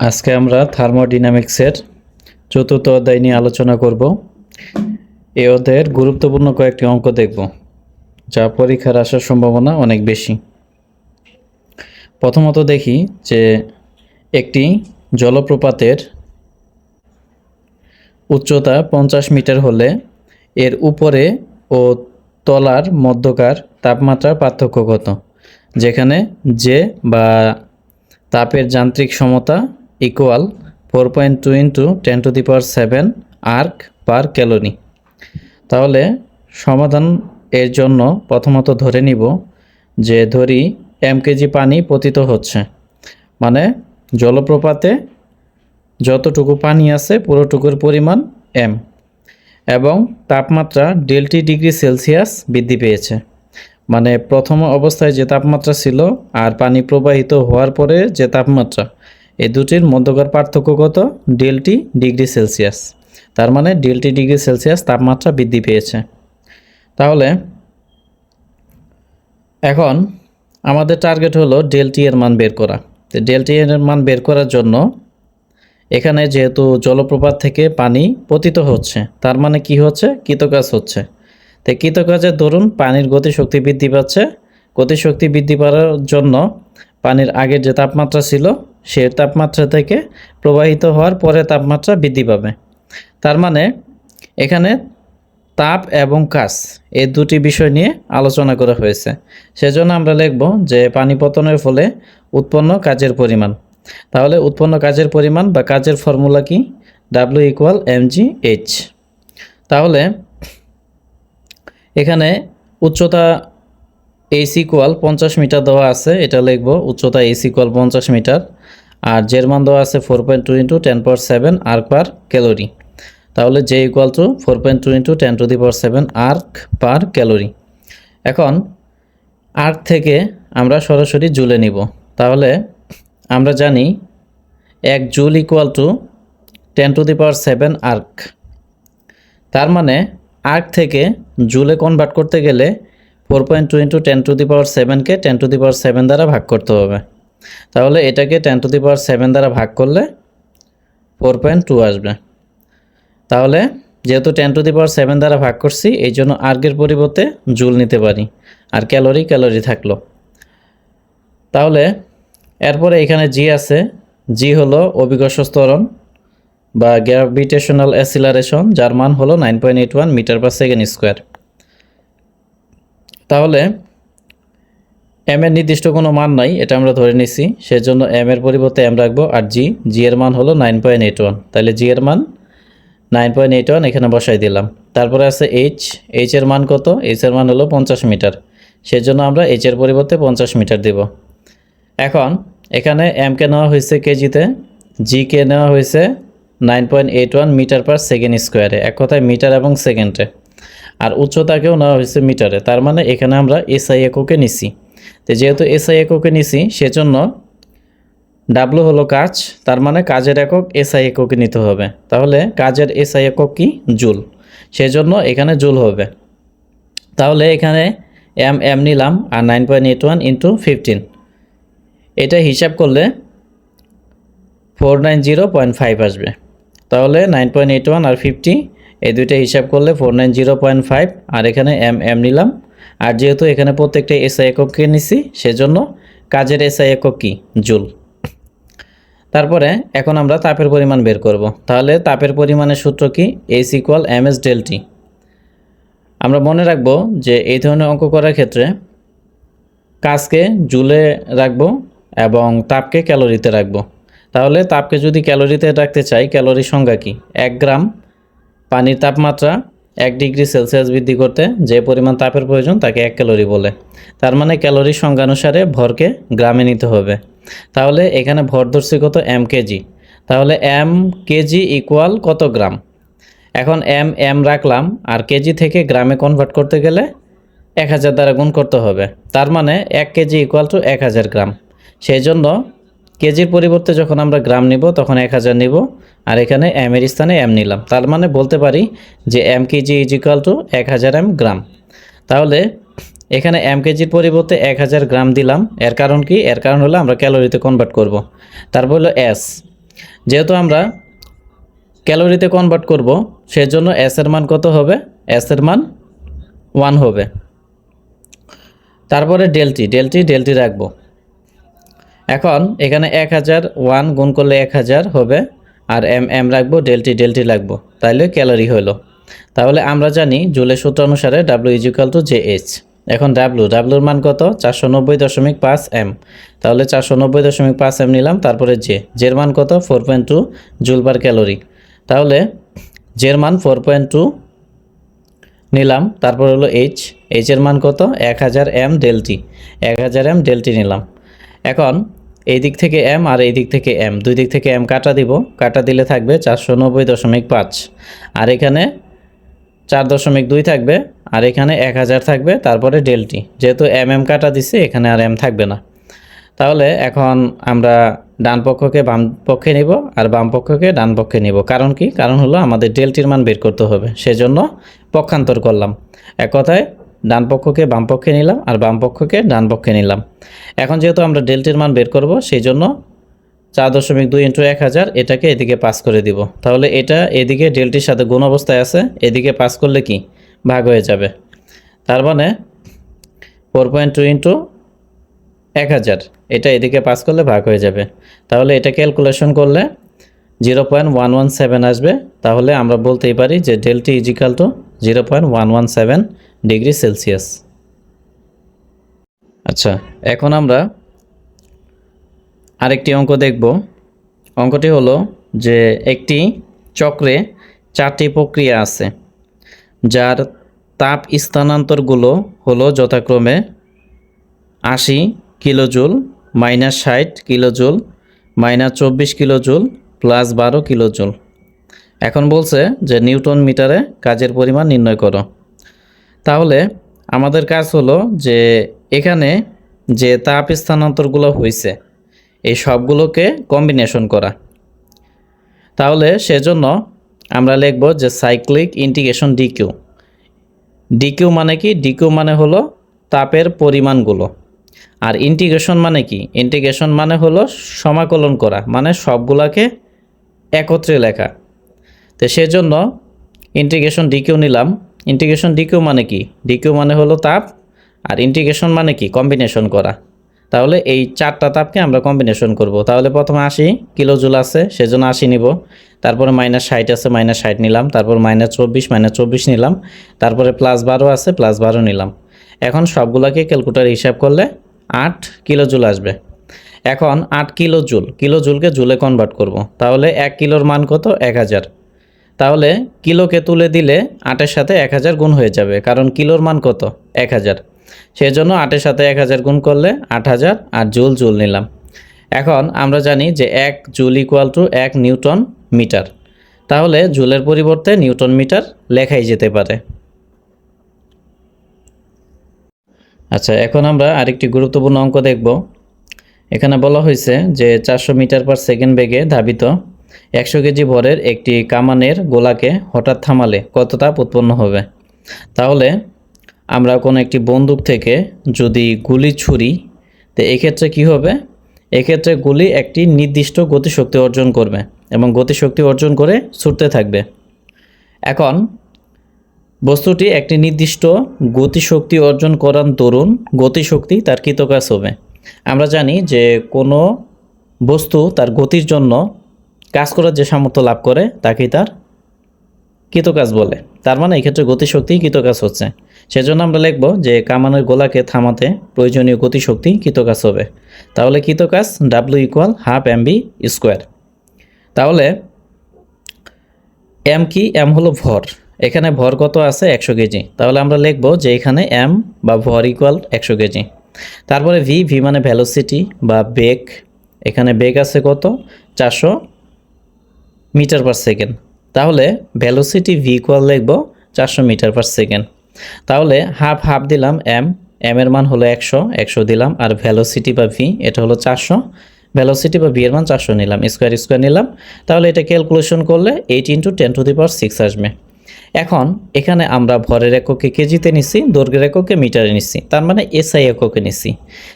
আজকে আমরা থার্মোডাইনামিক্সের চতুর্থ অধ্যায় নিয়ে আলোচনা করব। এই অধ্যায়ের গুরুত্বপূর্ণ কয়েকটি অঙ্ক দেখব, যা পরীক্ষার আসার সম্ভাবনা অনেক বেশি। প্রথমত দেখি যে একটি জলপ্রপাতের উচ্চতা 50 মিটার হলে এর উপরে ও তলার মধ্যকার তাপমাত্রার পার্থক্য কত, যেখানে যে বা তাপের যান্ত্রিক সমতা ইকুয়াল 4.2 ইন্টু 10⁻⁷ আর্ক পার ক্যালোরি। তাহলে সমাধান এর জন্য প্রথমত ধরে নিব যে ধরি mkg পানি পতিত হচ্ছে, মানে জলপ্রপাতে যতটুকু পানি আছে পুরোটুকুর পরিমাণ m, এবং তাপমাত্রা ∆T ডিগ্রি সেলসিয়াস বৃদ্ধি পেয়েছে। মানে প্রথম অবস্থায় যে তাপমাত্রা ছিল আর পানি প্রবাহিত হওয়ার পরে যে তাপমাত্রা, এই দুটির মধ্যকার পার্থক্য কত? ∆T degree Celsius. তার মানে ∆T ডিগ্রি সেলসিয়াস তাপমাত্রা বৃদ্ধি পেয়েছে। তাহলে এখন আমাদের টার্গেট হলো ∆T এর মান বের করা। তো ∆T এর মান বের করার জন্য এখানে যেহেতু জলপ্রপাত থেকে পানি পতিত হচ্ছে, তার মানে কি হচ্ছে? কৃতকাজ হচ্ছে। তো কৃতকাজের দরুন পানির গতিশক্তি বৃদ্ধি পাচ্ছে। গতিশক্তি বৃদ্ধি পাওয়ার জন্য পানির আগের যে তাপমাত্রা ছিল সে তাপমাত্রা থেকে প্রবাহিত হওয়ার পরে তাপমাত্রা বৃদ্ধি পাবে। তার মানে এখানে তাপ এবং কাজ এই দুটি বিষয় নিয়ে আলোচনা করা হয়েছে। সেজন্য আমরা লিখব যে পানি পতনের ফলে উৎপন্ন কাজের পরিমাণ। তাহলে উৎপন্ন কাজের পরিমাণ বা কাজের ফর্মুলা কি? W = mgh। তাহলে এখানে উচ্চতা h = 50 মিটার দেওয়া আছে, এটা লিখব উচ্চতা h = 50 মিটার, আর জের মান দেওয়া আছে 4.2 ইন্টু 10⁻⁷ আর্ক পার ক্যালোরি। তাহলে J = 4.2 ইন্টু 10⁻⁷ আর্ক পার ক্যালোরি। এখন আর্ক থেকে আমরা সরাসরি জুলে নিব। তাহলে আমরা জানি 1 জুল = 10⁻⁷ আর্ক। তার মানে আর্ক থেকে জুলে কনভার্ট করতে গেলে 4.2 ইন্টু 10⁻⁷কে 10⁻⁷ দ্বারা ভাগ করতে হবে। তাহলে এটাকে 10⁻⁷ দ্বারা ভাগ করলে 4.2 আসবে। তাহলে যেহেতু 10⁻⁷ দ্বারা ভাগ করছি, এই জন্য আর্কের পরিবর্তে জুল নিতে পারি, আর ক্যালোরি থাকলো। তাহলে এরপরে এখানে জি আছে। জি হলো অভিকর্ষ ত্বরণ বা গ্র্যাভিটেশনাল অ্যাসিলারেশন, যার মান হলো 9.81 মিটার/সেকেন্ড স্কোয়ার। তাহলে এম এর নির্দিষ্ট কোনো মান নাই, এটা আমরা ধরে নিছি, সেজন্য এম এর পরিবর্তে এম রাখবো। আর জি এর মান হলো 9.81। তাহলে জি এর মান 9.81 এখানে বসাই দিলাম। তারপরে আছে এইচ এর মান কত? এইচ এর মান হলো 50 মিটার, সেজন্য আমরা এইচ এর পরিবর্তে 50 মিটার দেব। এখন এখানে এম কে নেওয়া হয়েছে কেজিতে, জি কে নেওয়া হয়েছে 9.81 মিটার/সেকেন্ড স্কোয়ারে, এক কথায় মিটার এবং সেকেন্ডে, আর উচ্চতাকেও নেওয়া হয়েছে মিটারে। তার মানে এখানে আমরা এসআই এককে নিছি। তো যেহেতু এসআই এককে নিছি, সেজন্য ডাব্লু হলো কাজ, তার মানে কাজের একক এসআই এককে নিতে হবে। তাহলে কাজের এসআই একক কি? জুল, সেজন্য এখানে জুল হবে। তাহলে এখানে এম নিলাম, আর 9.81 ইন্টু 15, এটা হিসাব করলে 490.5 আসবে। তাহলে 9.81 আর 50 এই দুইটা হিসাব করলে 490.5, আর এখানে এম নিলাম, আর যেহেতু এখানে প্রত্যেকটা এসআই এককে নিছি, সেজন্য কাজের এসআই একক কি? জুল। তারপরে এখন আমরা তাপের পরিমাণ বের করব। তাহলে তাপের পরিমাণের সূত্র কি? H = ms∆T। আমরা মনে রাখব যে এই ধরনের অঙ্ক করার ক্ষেত্রে কাজকে জুলে রাখব এবং তাপকে ক্যালোরিতে রাখব। তাহলে তাপকে যদি ক্যালোরিতে রাখতে চাই, ক্যালোরির সংজ্ঞা কি? 1 গ্রাম পানির তাপমাত্রা 1 ডিগ্রি সেলসিয়াস বৃদ্ধি করতে যে পরিমাণ তাপের প্রয়োজন তাকে 1 ক্যালোরি বলে। তার মানে ক্যালোরির সংজ্ঞানুসারে ভরকে গ্রামে নিতে হবে। তাহলে এখানে ভর ধরছি কত? mkg। তাহলে mkg ইকুয়াল কত গ্রাম? এখন এম রাখলাম, আর কেজি থেকে গ্রামে কনভার্ট করতে গেলে 1000 দ্বারা গুণ করতে হবে। তার মানে 1 কেজি = 1000 গ্রাম। সেই জন্য কেজির পরিবর্তে যখন আমরা গ্রাম নিব তখন 1000 নিব, আর এখানে এম এর স্থানে এম নিলাম। তার মানে বলতে পারি যে mkg = 1000 গ্রাম। তাহলে এখানে mkgর পরিবর্তে 1000 গ্রাম দিলাম। এর কারণ কি? এর কারণ হলো আমরা ক্যালোরিতে কনভার্ট করব। তারপর হলো এস। যেহেতু আমরা ক্যালোরিতে কনভার্ট করব, সেজন্য এস এর মান কত হবে? এস এর মান 1 হবে। তারপরে ডেলটি রাখবো। এখন এখানে 1000 1 গুণ করলে 1000 হবে, আর এম রাখবো, ডেলটি রাখবো, তাহলে ক্যালোরি হলো। তাহলে আমরা জানি জুলের সূত্র অনুসারে W is equal to J H. এখন ডাব্লুর মান কত? 490.5 এম। তাহলে 490.5 এম নিলাম, তারপরে জের মান কত? 4.2 জুল পার ক্যালোরি। তাহলে জের মান 4.2 নিলাম, তারপর হলো এইচের মান কত? 1000 এম ডেলটি, 1000 এম ডেলটি নিলাম। এখন এই দিক থেকে এম আর এই দিক থেকে এম, দুই দিক থেকে এম কাটা দিব, কাটা দিলে থাকবে 490.5, আর এখানে 4.2 থাকবে, আর এখানে 1000 থাকবে, তারপরে ডেলটি। যেহেতু এম কাটা দিছে, এখানে আর এম থাকবে না। তাহলে এখন আমরা ডান পক্ষকে বাম পক্ষে নিব আর বাম পক্ষকে ডান পক্ষে নিব। কারণ কি? কারণ হলো আমাদের ডেলটির মান বের করতে হবে, সেজন্য পক্ষান্তর করলাম। এক কথায় ডান পক্ষকে বাম পক্ষে নিলাম আর বাম পক্ষকে ডান পক্ষে নিলাম। এখন যেহেতু আমরা ডেলটির মান বের করব, সেই জন্য 4.2 ইন্টু 1000 এটাকে এদিকে পাস করে দিব। তাহলে এটা এদিকে ডেলটির সাথে গুণ অবস্থায় আছে, এদিকে পাস করলে কি ভাগ হয়ে যাবে। তার মানে 4.2 ইন্টু 1000 এটা এদিকে পাস করলে ভাগ হয়ে যাবে। তাহলে এটা ক্যালকুলেশন করলে 0.117 আসবে। তাহলে আমরা বলতেই পারি যে delta T is equal to 0.117 degree Celsius. আচ্ছা, এখন আমরা আরেকটি অঙ্ক দেখব। অঙ্কটি হলো যে একটি চক্রে 4টি প্রক্রিয়া আছে, যার তাপ স্থানান্তরগুলো হলো যথাক্রমে 80 কিলোজুল, -60 কিলোজুল, -24 কিলোজুল, +12 কিলোজুল। এখন বলছে যে নিউটন মিটারে কাজের পরিমাণ নির্ণয় করো। তাহলে আমাদের কাজ হলো যে এখানে যে তাপ স্থানান্তরগুলো হয়েছে এই সবগুলোকে কম্বিনেশন করা। তাহলে সেজন্য আমরা লিখব যে সাইক্লিক ইন্টিগ্রেশন ডিকিউ মানে কি? ডিকিউ মানে হলো তাপের পরিমাণগুলো। আর ইন্টিগ্রেশন মানে কি? ইন্টিগ্রেশন মানে হলো সমাকলন করা, মানে সবগুলাকে একত্রে লেখা। তো সেজন্য ইন্টিগ্রেশন ডিকিউ নিলাম। ইন্টিগ্রেশন ডিকিউ মানে কি? ডিকিউ মানে হলো তাপ, আর ইন্টিগ্রেশন মানে কি? কম্বিনেশন করা। তাহলে এই 4টা তাপকে আমরা কম্বিনেশন করব। তাহলে প্রথমে 80 কিলোজুল আছে, সেজন্য 80 নিব। তারপরে -60 আছে, -60 নিলাম। তারপর -24 নিলাম। তারপরে +12 আছে, +12 নিলাম। এখন সবগুলোকে ক্যালকুলেটরে হিসাব করলে 8 কিলোজুল আসবে। এখন 8 কিলোজুলকে জুলে কনভার্ট করব। তাহলে 1 কিলোর মান কত? 1000। তাহলে কিলোকে তুলে দিলে 8-এর সাথে 1000 গুণ হয়ে যাবে, কারণ কিলোর মান কত? 1000। সেই জন্য 8-এর সাথে 1000 গুণ করলে 8000, আর জুল নিলাম। এখন আমরা জানি যে 1 joule equal to 1 newton metre. তাহলে জুলের পরিবর্তে নিউটন মিটার লেখাই যেতে পারে। আচ্ছা, এখন আমরা আরেকটি গুরুত্বপূর্ণ অঙ্ক দেখব। এখানে বলা হয়েছে যে 400 মিটার পার সেকেন্ড বেগে ধাবিত 100 কেজি ভরের একটি কামানের গোলাকে হঠাৎ থামালে কত তাপ উৎপন্ন হবে। তাহলে আমরা কোনো একটি বন্দুক থেকে যদি গুলি ছুড়ি, তো এক্ষেত্রে কি হবে? এক্ষেত্রে গুলি একটি নির্দিষ্ট গতিশক্তি অর্জন করবে এবং গতিশক্তি অর্জন করে ছুটতে থাকবে। এখন বস্তুটি একটি নির্দিষ্ট গতিশক্তি অর্জন করার দরুন গতিশক্তি তার কৃতকাজ হবে। আমরা জানি যে কোনো বস্তু তার গতির জন্য কাজ করার যে সামর্থ্য লাভ করে তাকে তার কৃতকাজ বলে। তার মানে এক্ষেত্রে গতিশক্তি কৃতকাজ হচ্ছে। সেজন্য আমরা লিখব যে কামানের গোলাকে থামাতে প্রয়োজনীয় গতিশক্তি কৃতকাজ হবে। তাহলে কৃতকাজ W = ½ mv²। তাহলে এম কি? এম হলো ভর। এখানে ভর কত আছে? 100 কেজি। তাহলে আমরা লিখব যে এখানে এম বা ভর ইকুয়াল 100 কেজি। তারপরে ভি মানে ভেলোসিটি বা বেগ। এখানে বেগ আছে কত? 400 মিটার পার সেকেন্ড। তাহলে ভেলোসিটি ভি ইকুয়াল লিখব 400 মিটার পার সেকেন্ড। তাহলে হাফ দিলাম এম এর মান হলো 100 দিলাম, আর ভেলোসিটি বা ভি এটা হলো 400। ভেলোসিটি বা ভি এর মান 400 নিলাম, স্কোয়ার নিলাম। তাহলে এটা ক্যালকুলেশন করলে 8 × 10⁶ আসবে। এখন এখানে আমরা ভরের এককে কেজিতে নিচ্ছি, দৈর্ঘ্যের এককে মিটারে নিচ্ছি, তার মানে এসআই এককে নিচ্ছি।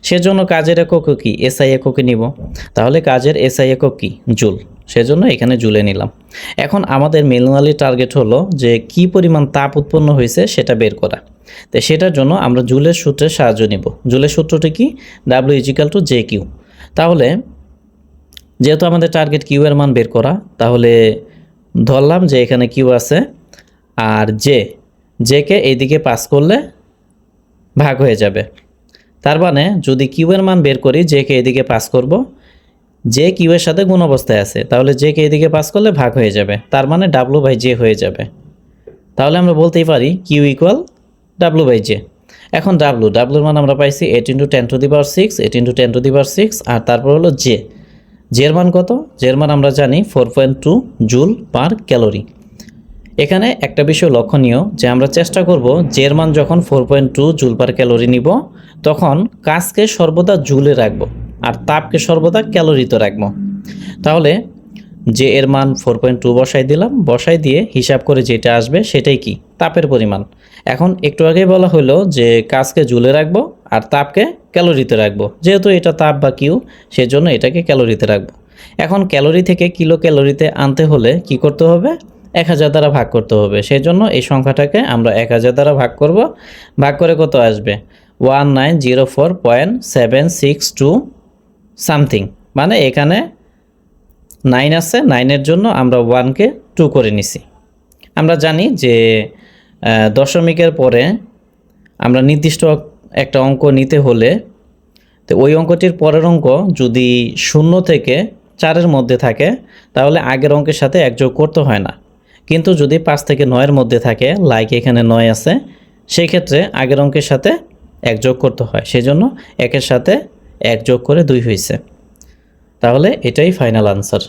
সেজন্য কাজের একক কি? এসআই এককে নিব। তাহলে কাজের এসআই একক কি? জুল। সেজন্য এখানে জুলে নিলাম। এখন আমাদের ম্যানুয়ালি টার্গেট হলো যে কি পরিমাণ তাপ উৎপন্ন হয়েছে সেটা বের করা। তো সেটার জন্য আমরা জুলের সূত্রের সাহায্য নিব। জুলের সূত্রটি কি? W = JQ। তাহলে যেহেতু আমাদের টার্গেট কিউ এর মান বের করা, তাহলে ধরলাম যে এখানে কিউ আছে আর জেকে এইদিকে পাস করলে ভাগ হয়ে যাবে। তার মানে যদি কিউ এর মান বের করি, জেকে এদিকে পাস করব, জে কিউ এর সাথে গুণ অবস্থায় আছে, তাহলে জেকে এদিকে পাস করলে ভাগ হয়ে যাবে, তার মানে W/J হয়ে যাবে। তাহলে আমরা বলতেই পারি কিউ ইকুয়াল W/J। এখন ডাব্লুর মান আমরা পাইছি 8 × 10⁶, 8 × 10⁶, আর তারপর হলো জের মান কত? জের মান আমরা জানি 4.2 জুল পার ক্যালোরি। এখানে একটা বিষয় লক্ষণীয় যে আমরা চেষ্টা করব জের মান যখন 4.2 জুল পার ক্যালোরি নিব, তখন কাজকে সর্বদা জুলে রাখবো আর তাপকে সর্বদা ক্যালোরিতে রাখবো। তাহলে যে এর মান 4.2 বসাই দিলাম, বসাই দিয়ে হিসাব করে যেটা আসবে সেটাই কি? তাপের পরিমাণ। এখন একটু আগেই বলা হলো যে কাজকে জুলে রাখবো আর তাপকে ক্যালোরিতে রাখবো, যেহেতু এটা তাপ বা কিউ, সেজন্য এটাকে ক্যালোরিতে রাখবো। এখন ক্যালোরি থেকে কিলো ক্যালোরিতে আনতে হলে কি করতে হবে? 1000 দ্বারা ভাগ করতে হবে। সেই জন্য এই সংখ্যাটাকে আমরা 1000 দ্বারা ভাগ করব। ভাগ করে কত আসবে? 1904.762 সামথিং, মানে এখানে 9 আছে, 9-এর জন্য আমরা 1কে 2 করে নিছি। আমরা জানি যে দশমিকের পরে আমরা নির্দিষ্ট একটা অঙ্ক নিতে হলে তো ওই অঙ্কটির পরের অঙ্ক যদি 0 থেকে 4-এর মধ্যে থাকে, তাহলে আগের অঙ্কের সাথে 1 যোগ করতে হয় না। কিন্তু যদি 5 থেকে 9-এর মধ্যে থাকে, লাইক এখানে 9 আছে, সেই ক্ষেত্রে আগের অঙ্কের সাথে 1 যোগ করতে হয়। সেজন্য 1-এর সাথে 1 যোগ করে 2 হয়েছে। তাহলে এটাই ফাইনাল আনসার।